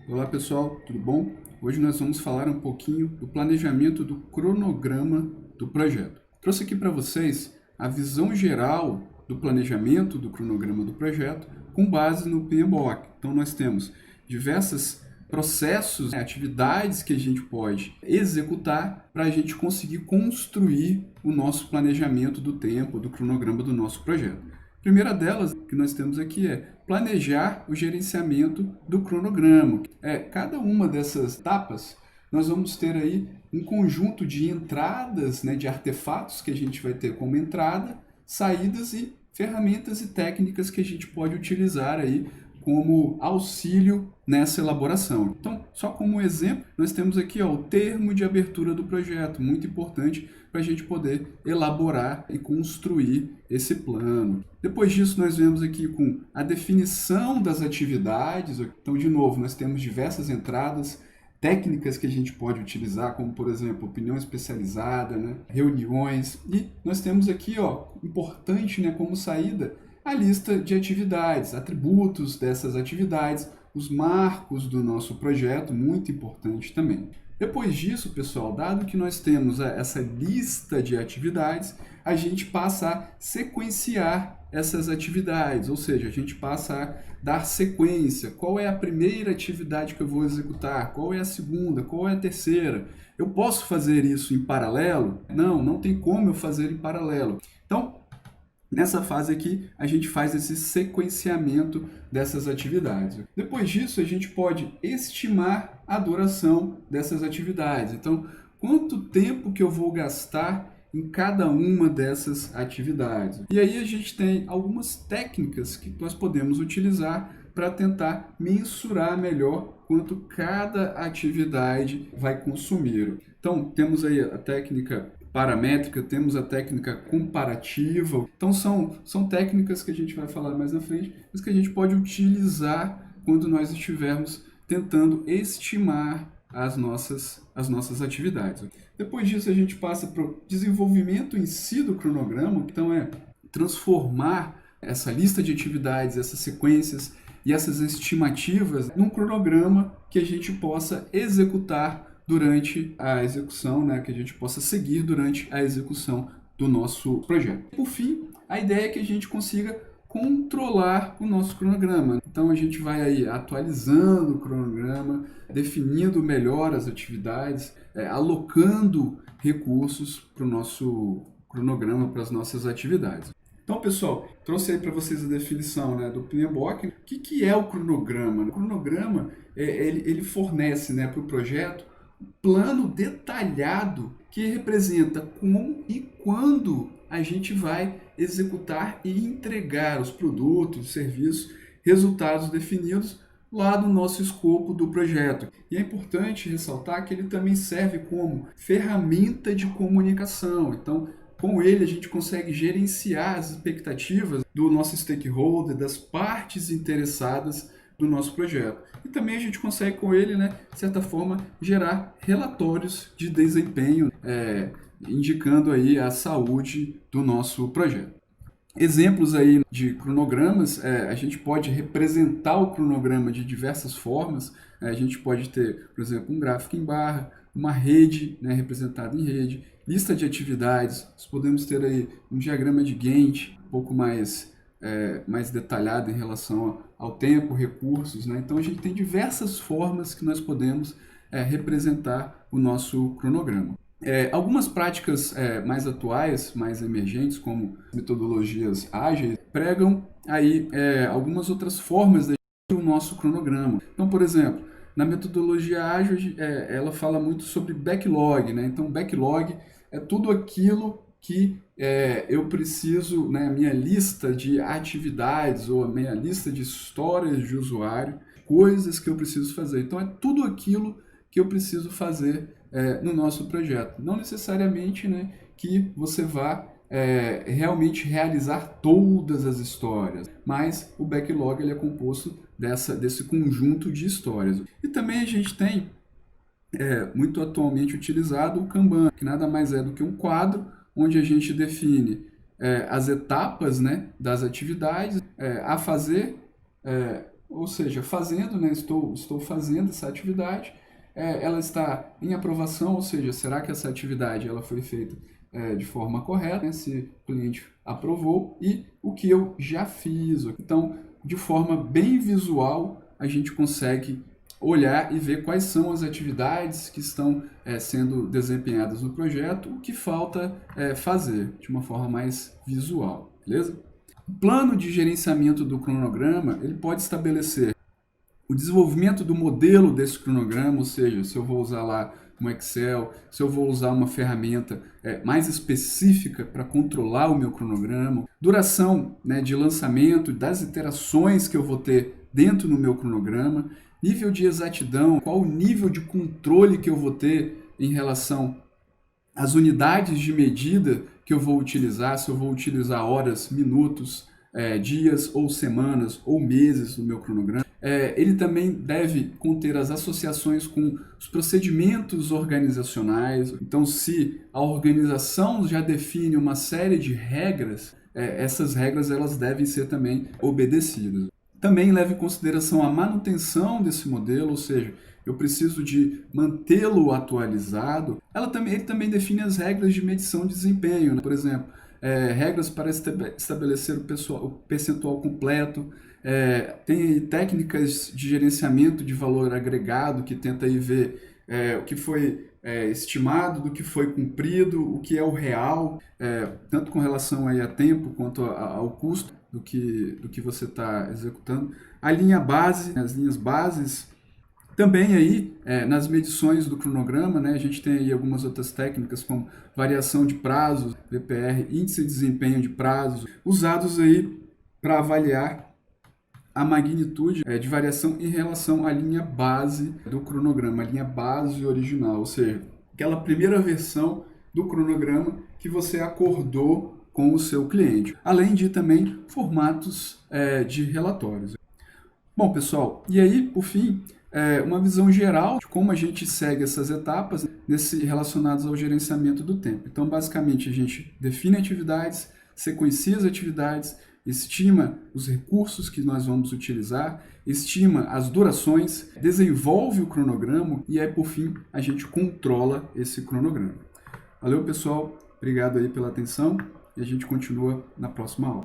Olá pessoal, tudo bom? Hoje nós vamos falar um pouquinho do planejamento do cronograma do projeto. Trouxe aqui para vocês a visão geral do planejamento do cronograma do projeto com base no PMBOK. Então nós temos diversos processos, atividades que a gente pode executar para a gente conseguir construir o nosso planejamento do tempo, do cronograma do nosso projeto. A primeira delas que nós temos aqui é planejar o gerenciamento do cronograma. Cada uma dessas etapas nós vamos ter aí um conjunto de entradas, de artefatos que a gente vai ter como entrada, saídas e ferramentas e técnicas que a gente pode utilizar aí como auxílio nessa elaboração. Então, só como exemplo, nós temos aqui o termo de abertura do projeto, muito importante para a gente poder elaborar e construir esse plano. Depois disso, nós vemos aqui com a definição das atividades. Então, de novo, nós temos diversas entradas, técnicas que a gente pode utilizar, como por exemplo, opinião especializada, reuniões. E nós temos aqui, importante, como saída, a lista de atividades, atributos dessas atividades, os marcos do nosso projeto, muito importante também. Depois disso, pessoal, dado que nós temos essa lista de atividades, a gente passa a sequenciar essas atividades, ou seja, a gente passa a dar sequência. Qual é a primeira atividade que eu vou executar? Qual é a segunda? Qual é a terceira? Eu posso fazer isso em paralelo? Não, não tem como eu fazer em paralelo. Então, nessa fase aqui, a gente faz esse sequenciamento dessas atividades. Depois disso, a gente pode estimar a duração dessas atividades. Então, quanto tempo que eu vou gastar em cada uma dessas atividades? E aí a gente tem algumas técnicas que nós podemos utilizar para tentar mensurar melhor quanto cada atividade vai consumir. Então, temos aí a técnica paramétrica, temos a técnica comparativa. Então, são técnicas que a gente vai falar mais na frente, mas que a gente pode utilizar quando nós estivermos tentando estimar as nossas atividades. Depois disso, a gente passa para o desenvolvimento em si do cronograma, então é transformar essa lista de atividades, essas sequências e essas estimativas num cronograma que a gente possa executar durante a execução, que a gente possa seguir durante a execução do nosso projeto. Por fim, a ideia é que a gente consiga controlar o nosso cronograma. Então a gente vai aí atualizando o cronograma, definindo melhor as atividades, alocando recursos para o nosso cronograma, para as nossas atividades. Então, pessoal, trouxe aí para vocês a definição do PMBOK. O que é o cronograma? O cronograma ele fornece para o projeto um plano detalhado que representa como e quando a gente vai executar e entregar os produtos, serviços, resultados definidos lá no nosso escopo do projeto. E é importante ressaltar que ele também serve como ferramenta de comunicação. Então, com ele, a gente consegue gerenciar as expectativas do nosso stakeholder, das partes interessadas do nosso projeto. E também a gente consegue com ele, de certa forma, gerar relatórios de desempenho, indicando aí a saúde do nosso projeto. Exemplos aí de cronogramas, a gente pode representar o cronograma de diversas formas. A gente pode ter, por exemplo, um gráfico em barra, uma rede representada em rede, lista de atividades. Nós podemos ter aí um diagrama de Gantt, um pouco mais detalhado em relação ao tempo, recursos. Então a gente tem diversas formas que nós podemos representar o nosso cronograma. Algumas práticas mais atuais, mais emergentes, como metodologias ágeis, pregam aí algumas outras formas de o nosso cronograma. Então, por exemplo, na metodologia ágil, ela fala muito sobre backlog. Então, backlog é tudo aquilo que eu preciso, a minha lista de atividades ou a minha lista de histórias de usuário, coisas que eu preciso fazer. Então, é tudo aquilo que eu preciso fazer no nosso projeto. Não necessariamente que você vá realmente realizar todas as histórias, mas o backlog ele é composto desse conjunto de histórias. E também a gente tem muito atualmente utilizado o Kanban, que nada mais é do que um quadro onde a gente define as etapas das atividades a fazer ou seja, fazendo, né, estou fazendo essa atividade, ela está em aprovação, ou seja, será que essa atividade ela foi feita de forma correta, né, se o cliente aprovou, e o que eu já fiz. Então, de forma bem visual, a gente consegue olhar e ver quais são as atividades que estão sendo desempenhadas no projeto, o que falta fazer de uma forma mais visual, beleza? O plano de gerenciamento do cronograma, ele pode estabelecer o desenvolvimento do modelo desse cronograma, ou seja, se eu vou usar lá um Excel, se eu vou usar uma ferramenta mais específica para controlar o meu cronograma, duração, né, de lançamento, das iterações que eu vou ter dentro do meu cronograma, nível de exatidão, qual o nível de controle que eu vou ter em relação às unidades de medida que eu vou utilizar, se eu vou utilizar horas, minutos, dias ou semanas ou meses no meu cronograma. Ele também deve conter as associações com os procedimentos organizacionais. Então, se a organização já define uma série de regras, essas regras elas devem ser também obedecidas. Também leva em consideração a manutenção desse modelo, ou seja, eu preciso de mantê-lo atualizado. Ele também define as regras de medição de desempenho, né? Por exemplo, regras para estabelecer o percentual completo, tem técnicas de gerenciamento de valor agregado que tenta aí ver o que foi estimado, do que foi cumprido, o que é o real, tanto com relação aí a tempo quanto ao custo do que você está executando. A linha base, as linhas bases, também aí, nas medições do cronograma, né, a gente tem aí algumas outras técnicas como variação de prazos, VPR, índice de desempenho de prazos, usados aí para avaliar a magnitude de variação em relação à linha base do cronograma, a linha base original, ou seja, aquela primeira versão do cronograma que você acordou com o seu cliente, além de também formatos de relatórios. Bom, pessoal, e aí, por fim, uma visão geral de como a gente segue essas etapas relacionadas ao gerenciamento do tempo. Então, basicamente, a gente define atividades, sequencia as atividades, estima os recursos que nós vamos utilizar, estima as durações, desenvolve o cronograma e aí, por fim, a gente controla esse cronograma. Valeu, pessoal. Obrigado aí pela atenção e a gente continua na próxima aula.